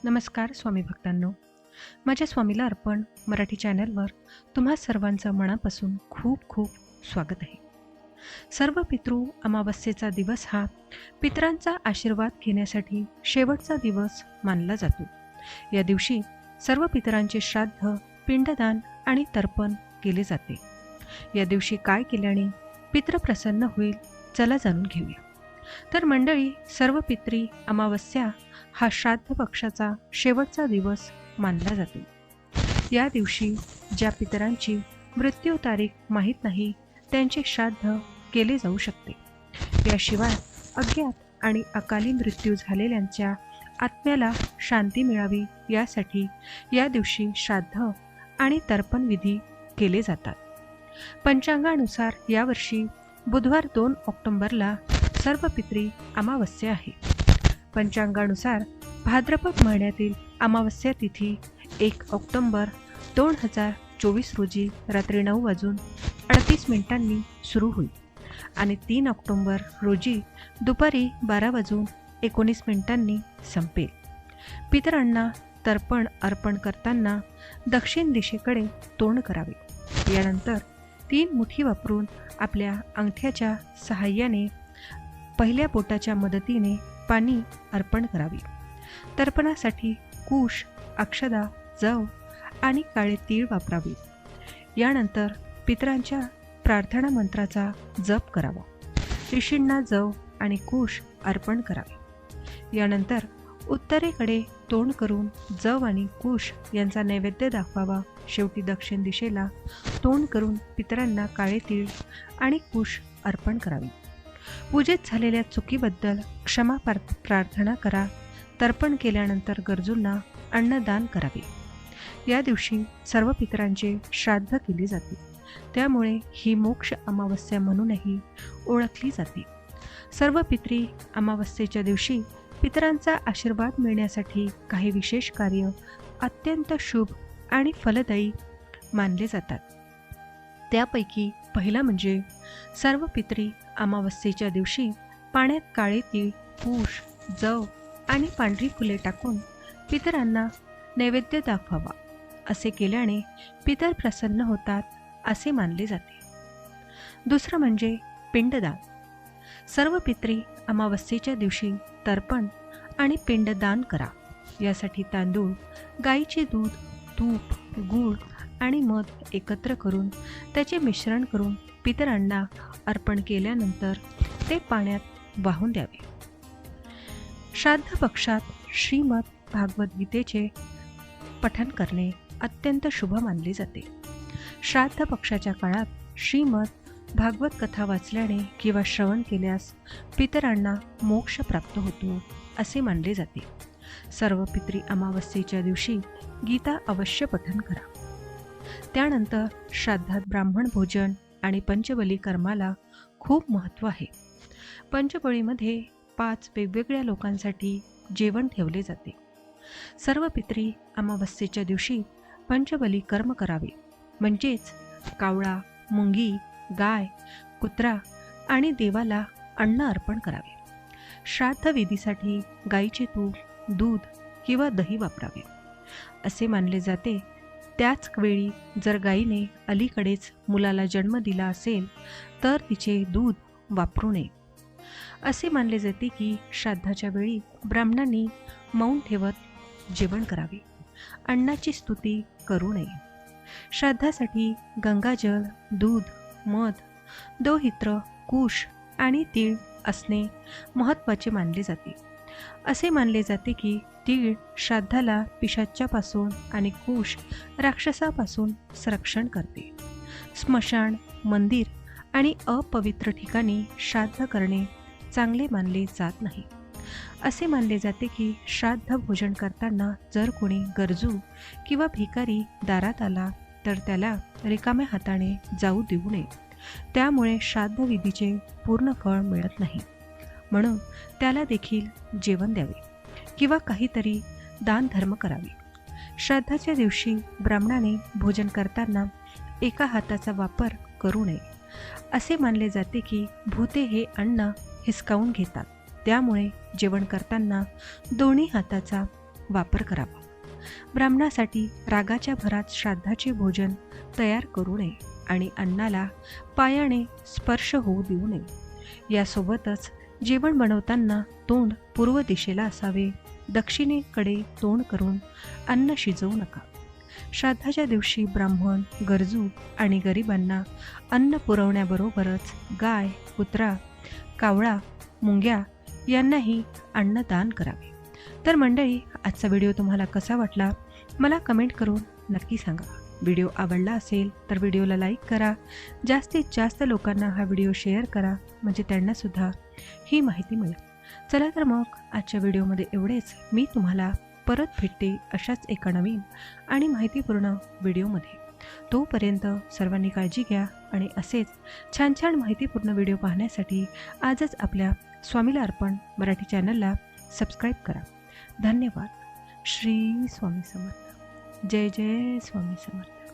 नमस्कार स्वामी भक्तांनो. माझ्या स्वामीला अर्पण मराठी चॅनलवर तुम्हा सर्वांचं मनापासून खूप खूप स्वागत आहे. सर्व पितृ अमावस्येचा दिवस हा पितरांचा आशीर्वाद घेण्यासाठी शेवटचा दिवस मानला जातो. या दिवशी सर्व पितरांचे श्राद्ध, पिंडदान आणि तर्पण केले जाते. या दिवशी काय केल्याने पितृ प्रसन्न होईल, चला जाणून घेऊया. तर मंडळी, सर्व पित्री अमावस्या हा श्राद्ध पक्षाचा शेवटचा दिवस मानला जातो. या दिवशी ज्या पितरांची मृत्यू तारीख माहीत नाही त्यांचे श्राद्ध केले जाऊ शकते. याशिवाय अज्ञात आणि अकाली मृत्यू झालेल्यांच्या आत्म्याला शांती मिळावी यासाठी या दिवशी श्राद्ध आणि तर्पण विधी केले जातात. पंचांगानुसार यावर्षी बुधवार 2 ऑक्टोबरला सर्व पितरी अमावस्या आहे. पंचांगानुसार भाद्रपद महिन्यातील अमावस्या तिथी 1 ऑक्टोबर 2024 रोजी रात्री 9:38 सुरू होईल आणि 3 ऑक्टोबर रोजी दुपारी 12:19 संपेल. पितरांना तर्पण अर्पण करताना दक्षिण दिशेकडे तोंड करावे. यानंतर 3 मुठी वापरून आपल्या अंगठ्याच्या सहाय्याने पहिल्या बोटाच्या मदतीने पाणी अर्पण करावे. तर्पणासाठी कुश, अक्षदा, जव आणि काळे तीळ वापरावे. यानंतर पितरांच्या प्रार्थना मंत्राचा जप करावा. ऋषींना जव आणि कुश अर्पण करावे. यानंतर उत्तरेकडे तोंड करून जव आणि कुश यांचा नैवेद्य दाखवावा. शेवटी दक्षिण दिशेला तोंड करून पितरांना काळे तीळ आणि कुश अर्पण करावे. पूजेत झालेल्या चुकीबद्दल क्षमा प्रार्थना करा. तर्पण केल्यानंतर गरजूंना अन्नदान करावे. या दिवशी सर्व पितरांचे श्राद्ध केले जाते, त्यामुळे ही मोक्ष अमावस्या म्हणूनही ओळखली जाते. सर्व पितरी अमावस्येच्या दिवशी पितरांचा आशीर्वाद मिळण्यासाठी काही विशेष कार्य अत्यंत शुभ आणि फलदायी मानले जातात. त्यापैकी पहिला म्हणजे सर्व पितरी अमावस्येच्या दिवशी पाण्यात काळे तीळ, कुश, जव आणि पांढरी फुले टाकून पितरांना नैवेद्य दाखवावा. असे केल्याने पितर प्रसन्न होतात असे मानले जाते. दुसरं म्हणजे पिंडदान. सर्व पितरी अमावस्येच्या दिवशी तर्पण आणि पिंडदान करा. यासाठी तांदूळ, गाईचे दूध, तूप, गूळ आणि मध एकत्र करून त्याचे मिश्रण करून पितरांना अर्पण केल्यानंतर ते पाण्यात वाहून द्यावे. श्राद्ध पक्षात श्रीमद भागवत गीतेचे पठण करणे अत्यंत शुभ मानले जाते. श्राद्ध पक्षाच्या काळात श्रीमद भागवत कथा वाचल्याने किंवा श्रवण केल्यास पितरांना मोक्ष प्राप्त होतो असे मानले जाते. सर्व पितरी अमावस्येच्या दिवशी गीता अवश्य पठण करा. त्यानंतर श्राद्धात ब्राह्मण भोजन आणि पंचबली कर्माला खूप महत्त्व आहे. पंचबळीमध्ये 5 वेगवेगळ्या लोकांसाठी जेवण ठेवले जाते. सर्व पितरी अमावस्येच्या दिवशी पंचबली कर्म करावे, म्हणजेच कावळा, मुंगी, गाय, कुत्रा आणि देवाला अन्न अर्पण करावे. श्राद्ध विधीसाठी गाईचे तूप, दूध किंवा दही वापरावे. असे मानले जाते त्याच वेळी जर गायीने अलीकडेच मुलाला जन्म दिला असेल तर तिचे दूध वापरू नये. असे मानले जाते की श्राद्धाच्या वेळी ब्राह्मणांनी मौन ठेवत जेवण करावे, अन्नाची स्तुती करू नये. श्राद्धासाठी गंगाजल, दूध, मध, दोहित्र, कुश आणि तीळ असणे महत्त्वाचे मानले जाते. असे मानले जाते की तीळ श्राद्धाला पिशाच्यापासून आणि कुश राक्षसापासून संरक्षण करते. स्मशान, मंदिर आणि अपवित्र ठिकाणी श्राद्ध करणे चांगले मानले जात नाही. असे मानले जाते की श्राद्ध भोजन करताना जर कोणी गरजू किंवा भिकारी दारात आला तर त्याला रिकाम्या हाताने जाऊ देऊ नये. त्यामुळे श्राद्ध विधीचे पूर्ण फळ मिळत नाही. म्हणून त्याला देखील जेवण द्यावे किंवा काहीतरी दान धर्म करावे. श्राद्धाच्या दिवशी ब्राह्मणाने भोजन करताना एका हाताचा वापर करू नये. असे मानले जाते की भूते हे अन्न हिसकावून घेतात. त्यामुळे जेवण करताना दोन्ही हाताचा वापर करावा. ब्राह्मणासाठी रागाच्या भरात श्राद्धाचे भोजन तयार करू नये आणि अन्नाला पायाने स्पर्श होऊ देऊ नये. यासोबतच जेवण बनवताना तोंड पूर्व दिशेला असावे. दक्षिणेकडे तोंड करून अन्न शिजवू नका. श्राद्धाच्या दिवशी ब्राह्मण गरजू आणि गरिबांना अन्न पुरवण्याबरोबरच गाय, कुत्रा, कावळा, मुंग्या यांनाही अन्नदान करावे. तर मंडळी, आजचा व्हिडिओ तुम्हाला कसा वाटला मला कमेंट करून नक्की सांगा. व्हिडिओ आवडला असेल तर व्हिडिओला लाईक करा. जास्तीत जास्त लोकांना हा व्हिडिओ शेअर करा, म्हणजे त्यांनासुद्धा ही माहिती मिळेल. चला तर मग आजच्या व्हिडिओमध्ये एवढेच. मी तुम्हाला परत भेटते अशाच एका नवीन आणि माहितीपूर्ण व्हिडिओमध्ये. तोपर्यंत सर्वांनी काळजी घ्या आणि असेच छान छान माहितीपूर्ण व्हिडिओ पाहण्यासाठी आजच आपल्या स्वामीला अर्पण मराठी चॅनलला सबस्क्राईब करा. धन्यवाद. श्री स्वामी समर्थ. जय जय स्वामी समर्थ.